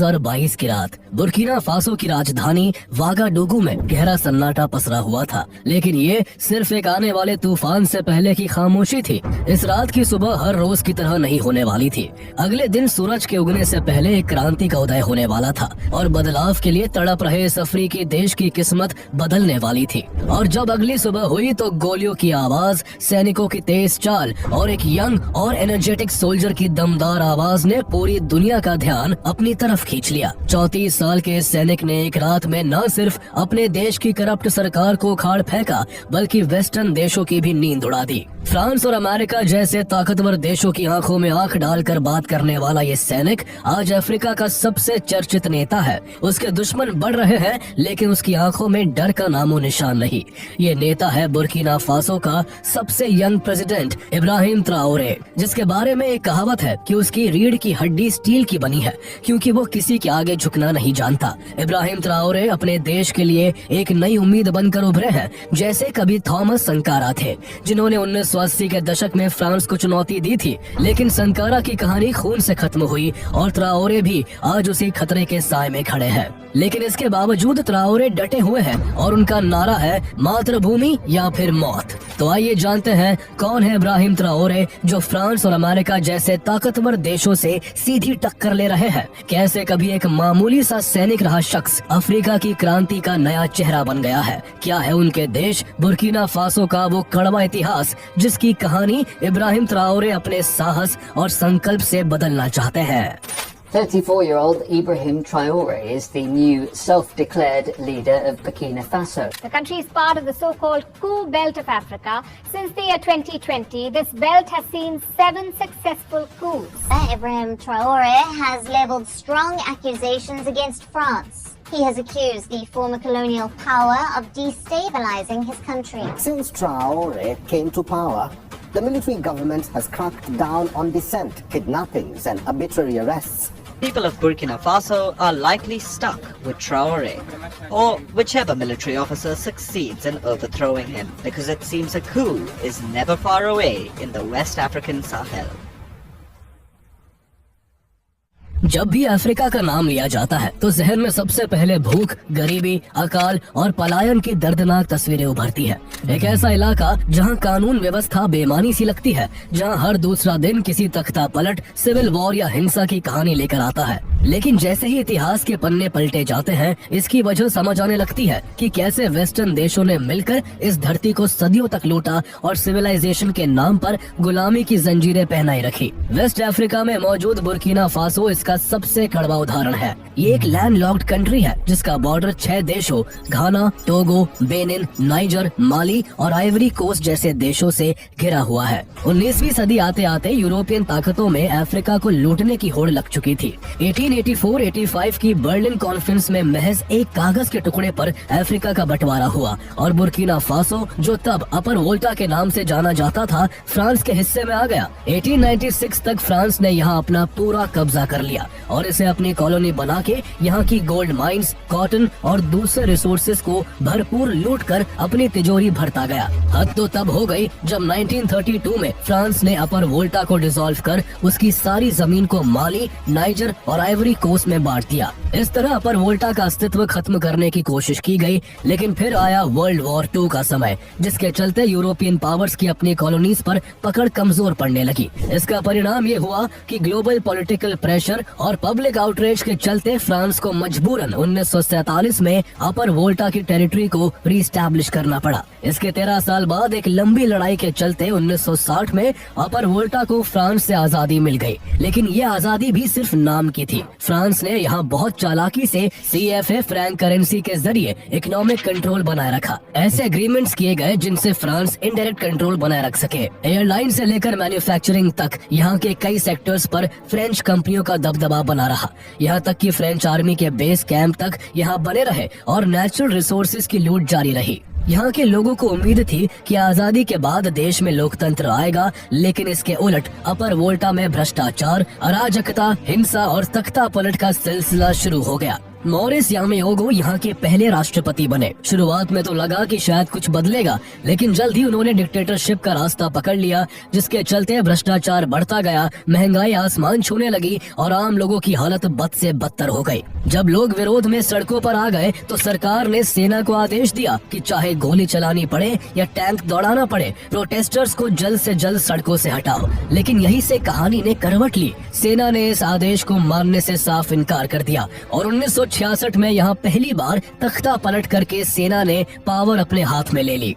2022 की रात Burkina Faso की राजधानी वागाडुगू में गहरा सन्नाटा पसरा हुआ था, लेकिन ये सिर्फ एक आने वाले तूफान से पहले की खामोशी थी। इस रात की सुबह हर रोज की तरह नहीं होने वाली थी। अगले दिन सूरज के उगने से पहले एक क्रांति का उदय होने वाला था और बदलाव के लिए तड़प रहे इस अफ्रीकी देश की किस्मत बदलने वाली थी। और जब अगली सुबह हुई तो गोलियों की आवाज, सैनिकों की तेज चाल और एक यंग और एनर्जेटिक सोल्जर की दमदार आवाज ने पूरी दुनिया का ध्यान अपनी तरफ खींच लिया। 34 साल के इस सैनिक ने एक रात में न सिर्फ अपने देश की करप्ट सरकार को उखाड़ फेंका, बल्कि वेस्टर्न देशों की भी नींद उड़ा दी। फ्रांस और अमेरिका जैसे ताकतवर देशों की आंखों में आंख डालकर बात करने वाला ये सैनिक आज अफ्रीका का सबसे चर्चित नेता है। उसके दुश्मन बढ़ रहे हैं, लेकिन उसकी आंखों में डर का नामो निशान नहीं। ये नेता है बुर्किना फासो का सबसे यंग प्रेसिडेंट इब्राहिम ट्राओरे, जिसके बारे में एक कहावत है कि उसकी रीढ़ की हड्डी स्टील की बनी है, क्योंकि वो किसी के आगे झुकना नहीं जानता। इब्राहिम ट्राओरे अपने देश के लिए एक नई उम्मीद बनकर उभरे हैं, जैसे कभी थॉमस संकारा थे, जिन्होंने 1980 के दशक में फ्रांस को चुनौती दी थी। लेकिन संकारा की कहानी खून से खत्म हुई और ट्राओरे भी आज उसी खतरे के साए में खड़े हैं। लेकिन इसके बावजूद ट्राओरे डटे हुए हैं और उनका नारा है मातृभूमि या फिर मौत। तो आइए जानते हैं कौन है इब्राहिम ट्राओरे, जो फ्रांस और अमेरिका जैसे ताकतवर देशों से सीधी टक्कर ले रहे हैं। कैसे कभी एक मामूली सा सैनिक रहा शख्स अफ्रीका की क्रांति का नया चेहरा बन गया है। क्या है उनके देश बुर्किना फासो का वो कड़वा इतिहास, जिसकी कहानी इब्राहिम ट्राओरे अपने साहस और संकल्प से बदलना चाहते हैं। 34-year-old Ibrahim Traore is the new self-declared leader of Burkina Faso. The country is part of the so-called Cool Belt of Africa. Since the year 2020, this belt has seen 7 successful coups. Ibrahim Traore has leveled strong accusations against France. He has accused the former colonial power of destabilizing his country. Since Traore came to power, the military government has cracked down on dissent, kidnappings and arbitrary arrests. People of Burkina Faso are likely stuck with Traore, or whichever military officer succeeds in overthrowing him, because it seems a coup is never far away in the West African Sahel. जब भी Africa का नाम लिया जाता है तो जहन में सबसे पहले भूख, गरीबी, अकाल और पलायन की दर्दनाक तस्वीरें उभरती है। एक ऐसा इलाका जहां कानून व्यवस्था बेमानी सी लगती है, जहां हर दूसरा दिन किसी तख्ता पलट, सिविल वॉर या हिंसा की कहानी लेकर आता है। लेकिन जैसे ही इतिहास के पन्ने पलटे जाते हैं, इसकी वजह समझ आने लगती है कि कैसे वेस्टर्न देशों ने मिलकर इस धरती को सदियों तक लूटा और सिविलाइजेशन के नाम पर गुलामी की जंजीरें पहनाई रखी। वेस्ट अफ्रीका में मौजूद बुर्किना फासो इसका सबसे कड़वा उदाहरण है। ये एक लैंडलॉक्ड कंट्री है जिसका बॉर्डर 6 देशों घाना, टोगो, बेनिन, नाइजर, माली और आइवरी कोस्ट जैसे देशों से घिरा हुआ है। 19वीं सदी आते आते यूरोपियन ताकतों में अफ्रीका को लूटने की होड़ लग चुकी थी। 1884-85 की बर्लिन कॉन्फ्रेंस में महज एक कागज के टुकड़े पर अफ्रीका का बंटवारा हुआ और बुर्किना फासो, जो तब अपर वोल्टा के नाम से जाना जाता था, फ्रांस के हिस्से में आ गया। 1896 तक फ्रांस ने यहाँ अपना पूरा कब्जा कर लिया और इसे अपनी कॉलोनी बना के यहाँ की गोल्ड माइंस, कॉटन और दूसरे रिसोर्सेज को भरपूर लूट कर अपनी तिजोरी भरता गया। हद तो तब हो गई जब 1932 में फ्रांस ने अपर वोल्टा को डिसॉल्व कर उसकी सारी जमीन को माली, नाइजर और आइवरी कोस्ट में बांट दिया। इस तरह अपर वोल्टा का अस्तित्व खत्म करने की कोशिश की गई, लेकिन फिर आया वर्ल्ड वॉर 2 का समय, जिसके चलते यूरोपियन पावर्स की अपनी कॉलोनीज पर पकड़ कमजोर पड़ने लगी। इसका परिणाम ये हुआ कि ग्लोबल पॉलिटिकल प्रेशर और पब्लिक आउटरीच के चलते फ्रांस को मजबूरन 1947 में अपर वोल्टा की टेरिटरी को रीस्टैब्लिश करना पड़ा। इसके 13 साल बाद एक लंबी लड़ाई के चलते 1960 में अपर वोल्टा को फ्रांस से आजादी मिल गई, लेकिन ये आजादी भी सिर्फ नाम की थी। फ्रांस ने यहाँ बहुत चालाकी से CFA फ्रैंक करेंसी के जरिए इकोनॉमिक कंट्रोल बनाए रखा। ऐसे एग्रीमेंट्स किए गए जिनसे फ्रांस इनडायरेक्ट कंट्रोल बनाए रख सके। एयरलाइन से लेकर मैन्युफैक्चरिंग तक यहाँ के कई सेक्टर्स पर फ्रेंच कंपनियों का दबदबा बना रहा। यहाँ तक कि फ्रेंच आर्मी के बेस कैंप तक यहाँ बने रहे और नेचुरल रिसोर्सेज की लूट जारी रही। यहाँ के लोगों को उम्मीद थी कि आजादी के बाद देश में लोकतंत्र आएगा, लेकिन इसके उलट अपर वोल्टा में भ्रष्टाचार, अराजकता, हिंसा और तख्ता पलट का सिलसिला शुरू हो गया। मॉरिस यामायोगो यहाँ के पहले राष्ट्रपति बने। शुरुआत में तो लगा कि शायद कुछ बदलेगा, लेकिन जल्द ही उन्होंने डिक्टेटरशिप का रास्ता पकड़ लिया, जिसके चलते भ्रष्टाचार बढ़ता गया, महंगाई आसमान छूने लगी और आम लोगों की हालत बद से बदतर हो गई। जब लोग विरोध में सड़कों पर आ गए तो सरकार ने सेना को आदेश दिया कि चाहे गोली चलानी पड़े या टैंक दौड़ाना पड़े, प्रोटेस्टर्स को जल्द से जल्द सड़कों से हटाओ। लेकिन यहीं से कहानी ने करवट ली। सेना ने इस आदेश को मानने से साफ इनकार कर दिया और 1966 में यहाँ पहली बार तख्ता पलट करके सेना ने पावर अपने हाथ में ले ली।